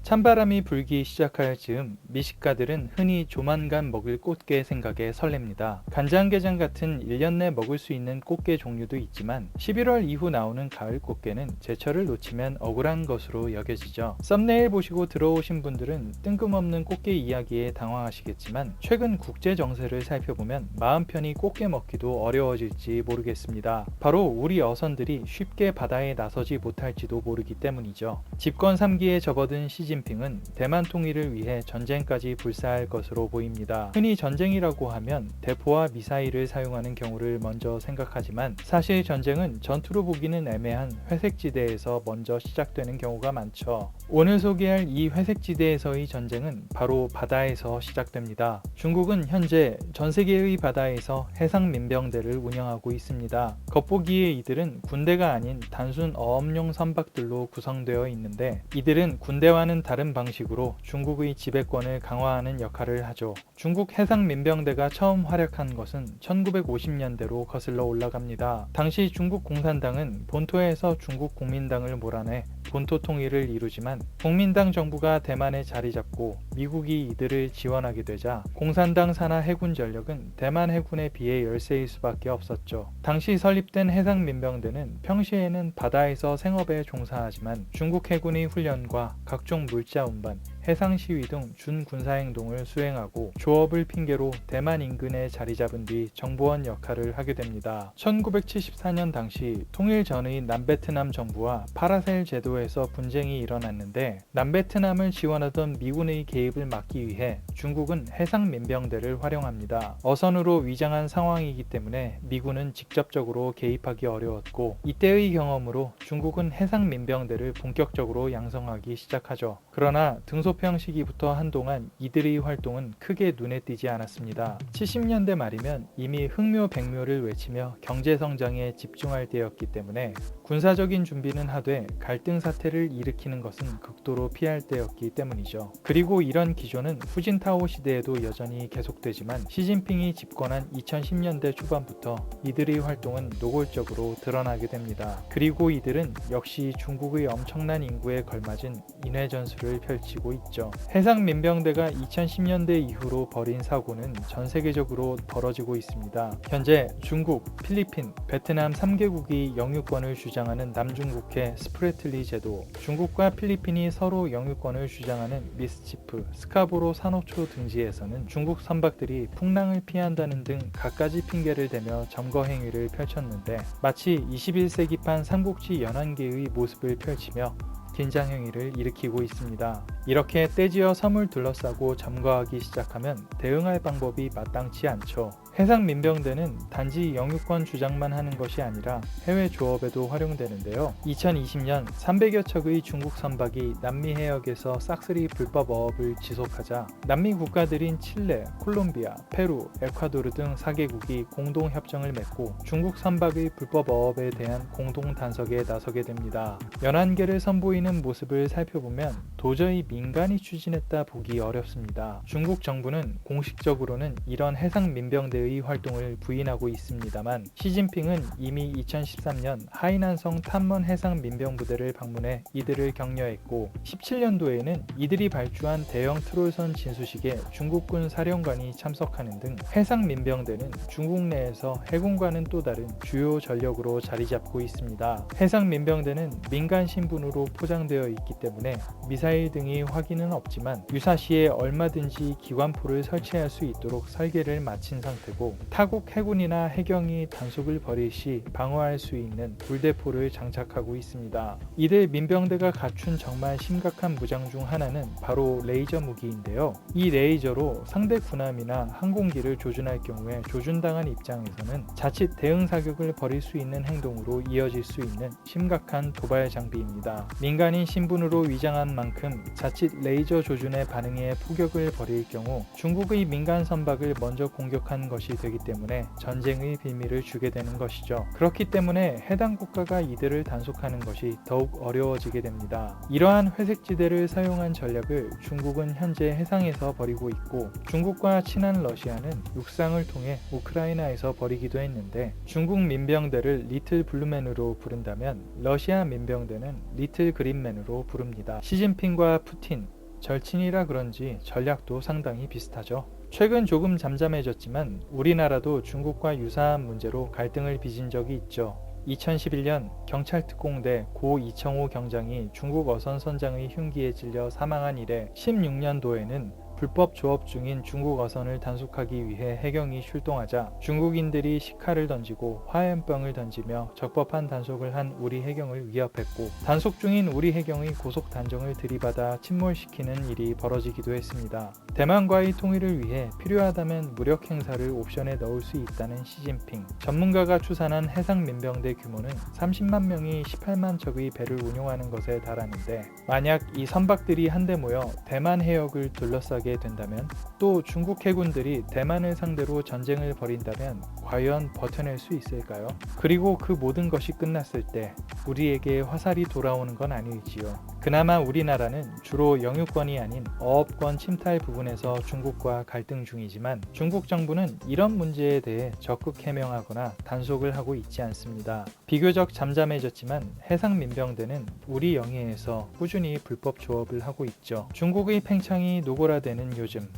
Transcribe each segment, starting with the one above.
찬바람이 불기 시작할 즈음 미식가들은 흔히 조만간 먹을 꽃게 생각에 설렙니다. 간장게장 같은 1년 내 먹을 수 있는 꽃게 종류도 있지만 11월 이후 나오는 가을 꽃게는 제철을 놓치면 억울한 것으로 여겨지죠. 썸네일 보시고 들어오신 분들은 뜬금없는 꽃게 이야기에 당황하시겠지만 최근 국제 정세를 살펴보면 마음 편히 꽃게 먹기도 어려워질지 모르겠습니다. 바로 우리 어선들이 쉽게 바다에 나서지 못할지도 모르기 때문이죠. 집권 3기에 접어든 시진핑은 대만 통일을 위해 전쟁까지 불사할 것으로 보입니다. 흔히 전쟁이라고 하면 대포와 미사일을 사용하는 경우를 먼저 생각하지만 사실 전쟁은 전투로 보기는 애매한 회색지대에서 먼저 시작되는 경우가 많죠. 오늘 소개할 이 회색지대에서의 전쟁은 바로 바다에서 시작됩니다. 중국은 현재 전 세계의 바다에서 해상 민병대를 운영하고 있습니다. 겉보기에 이들은 군대가 아닌 단순 어업용 선박들로 구성되어 있는데 이들은 군대와는 다른 방식으로 중국의 지배권을 강화하는 역할을 하죠. 중국 해상민병대가 처음 활약한 것은 1950년대로 거슬러 올라갑니다. 당시 중국 공산당은 본토에서 중국 국민당을 몰아내 본토 통일을 이루지만 국민당 정부가 대만에 자리 잡고 미국이 이들을 지원하게 되자 공산당 산하 해군 전력은 대만 해군에 비해 열세일 수밖에 없었죠. 당시 설립된 해상민병대는 평시에는 바다에서 생업에 종사하지만 중국 해군의 훈련과 각종 물자 운반, 해상 시위 등 준군사행동을 수행하고 조업을 핑계로 대만 인근에 자리 잡은 뒤 정보원 역할을 하게 됩니다. 1974년 당시 통일 전의 남베트남 정부와 파라셀 제도에서 분쟁이 일어났는데 남베트남을 지원하던 미군의 개입을 막기 위해 중국은 해상민병대를 활용합니다. 어선으로 위장한 상황이기 때문에 미군은 직접적으로 개입하기 어려웠고 이때의 경험으로 중국은 해상민병대를 본격적으로 양성하기 시작하죠. 그러나 등소평 시기부터 한동안 이들의 활동은 크게 눈에 띄지 않았습니다. 70년대 말이면 이미 흑묘 백묘를 외치며 경제성장에 집중할 때였기 때문에 군사적인 준비는 하되 갈등 사태를 일으키는 것은 극도로 피할 때였기 때문이죠. 그리고 이런 기조는 후진타오 시대에도 여전히 계속되지만 시진핑이 집권한 2010년대 초반부터 이들의 활동은 노골적으로 드러나게 됩니다. 그리고 이들은 역시 중국의 엄청난 인구에 걸맞은 인외전술을 펼치고 있죠. 해상민병대가 2010년대 이후로 벌인 사고는 전 세계적으로 벌어지고 있습니다. 현재 중국, 필리핀, 베트남 3개국이 영유권을 주장하는 남중국해 스프레틀리 제도, 중국과 필리핀이 서로 영유권을 주장하는 미스치프, 스카보로 산호초 등지에서는 중국 선박들이 풍랑을 피한다는 등 갖가지 핑계를 대며 점거 행위를 펼쳤는데 마치 21세기판 삼국지 연안계의 모습을 펼치며 긴장 행위를 일으키고 있습니다. 이렇게 떼지어 섬을 둘러싸고 점거하기 시작하면 대응할 방법이 마땅치 않죠. 해상민병대는 단지 영유권 주장만 하는 것이 아니라 해외 조업에도 활용되는데요. 2020년 300여 척의 중국 선박이 남미 해역에서 싹쓸이 불법 어업을 지속하자 남미 국가들인 칠레, 콜롬비아, 페루, 에콰도르 등 4개국이 공동협정을 맺고 중국 선박의 불법 어업에 대한 공동 단속에 나서게 됩니다. 연안계를 선보이는 모습을 살펴보면 도저히 민간이 추진했다 보기 어렵습니다. 중국 정부는 공식적으로는 이런 해상민병대의 활동을 부인하고 있습니다만 시진핑은 이미 2013년 하이난성 탐먼 해상민병부대를 방문해 이들을 격려했고 17년도에는 이들이 발주한 대형 트롤선 진수식에 중국군 사령관이 참석하는 등 해상민병대는 중국 내에서 해군과는 또 다른 주요 전력으로 자리 잡고 있습니다. 해상민병대는 민간 신분으로 포장되어 있기 때문에 미사일 등의 확인은 없지만 유사시에 얼마든지 기관포를 설치할 수 있도록 설계를 마친 상태고 타국 해군이나 해경이 단속을 벌일 시 방어할 수 있는 불대포를 장착하고 있습니다. 이들 민병대가 갖춘 정말 심각한 무장 중 하나는 바로 레이저 무기인데요. 이 레이저로 상대 군함이나 항공기를 조준할 경우에 조준당한 입장에서는 자칫 대응 사격을 벌일 수 있는 행동으로 이어질 수 있는 심각한 도발 장비입니다. 민간인 신분으로 위장한 만큼 자칫 레이저 조준에 반응해 포격을 벌일 경우 중국의 민간 선박을 먼저 공격한 것이 되기 때문에 전쟁의 빌미를 주게 되는 것이죠. 그렇기 때문에 해당 국가가 이들을 단속하는 것이 더욱 어려워지게 됩니다. 이러한 회색지대를 사용한 전략을 중국은 현재 해상에서 벌이고 있고 중국과 친한 러시아는 육상을 통해 우크라이나에서 벌이기도 했는데 중국 민병대를 리틀 블루맨으로 부른다면 러시아 민병대는 리틀 그리 그린맨으로 부릅니다. 시진핑과 푸틴, 절친이라 그런지 전략도 상당히 비슷하죠. 최근 조금 잠잠해졌지만 우리나라도 중국과 유사한 문제로 갈등을 빚은 적이 있죠. 2011년 경찰특공대 고 이청호 경장이 중국 어선 선장의 흉기에 찔려 사망한 이래 16년도에는 불법 조업 중인 중국 어선을 단속하기 위해 해경이 출동하자 중국인들이 식칼을 던지고 화염병을 던지며 적법한 단속을 한 우리 해경을 위협했고, 단속 중인 우리 해경의 고속 단정을 들이받아 침몰시키는 일이 벌어지기도 했습니다. 대만과의 통일을 위해 필요하다면 무력 행사를 옵션에 넣을 수 있다는 시진핑. 전문가가 추산한 해상민병대 규모는 30만 명이 18만 척의 배를 운용하는 것에 달하는데, 만약 이 선박들이 한데 모여 대만 해역을 둘러싸게 된다면, 또 중국 해군들이 대만을 상대로 전쟁을 벌인다면 과연 버텨낼 수 있을까요? 그리고 그 모든 것이 끝났을 때 우리에게 화살이 돌아오는 건 아닐지요. 그나마 우리나라는 주로 영유권이 아닌 어업권 침탈 부분에서 중국과 갈등 중이지만, 중국 정부는 이런 문제에 대해 적극 해명하거나 단속을 하고 있지 않습니다. 비교적 잠잠해졌지만 해상민병대는 우리 영해에서 꾸준히 불법 조업을 하고 있죠. 중국의 팽창이 노골화되는 요즘,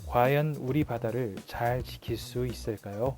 과연 우리 바다를 잘 지킬 수 있을까요?